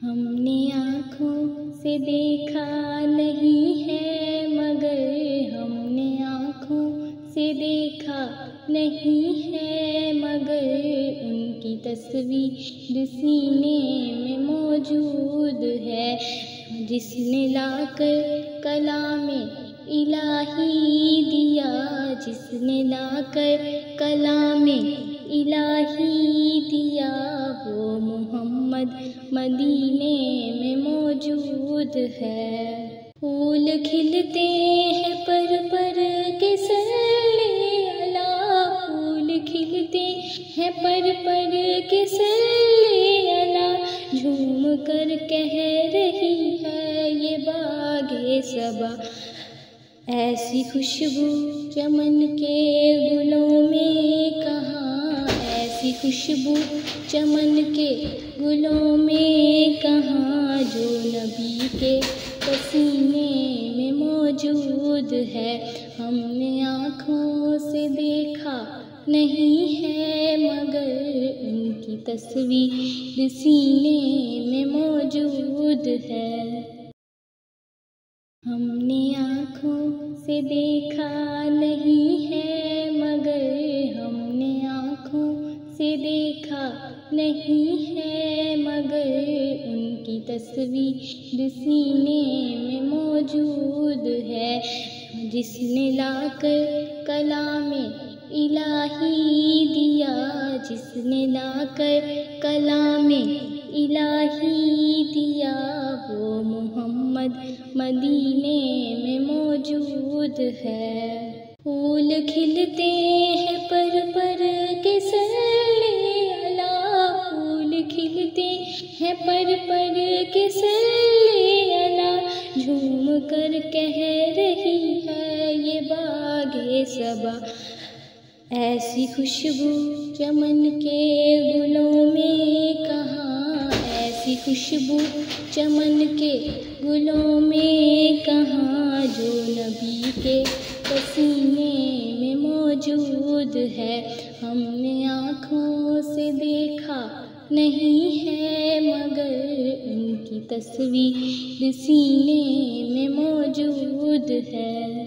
ہم نے آنکھوں سے دیکھا نہیں ہے مگر ہم نے آنکھوں سے دیکھا نہیں ہے مگر ان کی تصویر سینے میں موجود ہے، جس نے لا کر کلام الہی دیا، جس نے لا کر کلام الہی دیا، وہ محمد مدینے میں موجود ہے۔ پھول کھلتے ہیں پر کے صلی اللہ، پھول کھلتے ہیں پر کے صلی اللہ، جھوم کر کہہ رہی ہے یہ باغ صبا، ایسی خوشبو چمن کے گلوں میں کہاں، ایسی خوشبو چمن کے گلوں میں کہاں، جو نبی کے پسینے میں موجود ہے۔ ہم نے آنکھوں سے دیکھا نہیں ہے مگر ان کی تصویر سینے میں موجود ہے۔ ہم نے آنکھوں سے دیکھا نہیں ہے مگر ہم نے آنکھوں سے دیکھا نہیں ہے مگر ان کی تصویر سینے میں موجود ہے، جس نے لا کر کلام الہی دیا، جس نے لا کر کلام الہی دیا، وہ محمد مدینے میں موجود ہے۔ پھول کھلتے ہیں پر کے صلی اللہ، پھول کھلتے ہیں پر کے صلی اللہ، جھوم کر کہہ رہی ہے یہ باغ صبا، ایسی خوشبو چمن کے گلوں میں کہاں، ایسی خوشبو چمن کے گلوں میں کہاں، جو نبی کے پسینے میں موجود ہے۔ ہم نے آنکھوں سے دیکھا نہیں ہے مگر ان کی تصویر سینے میں موجود ہے۔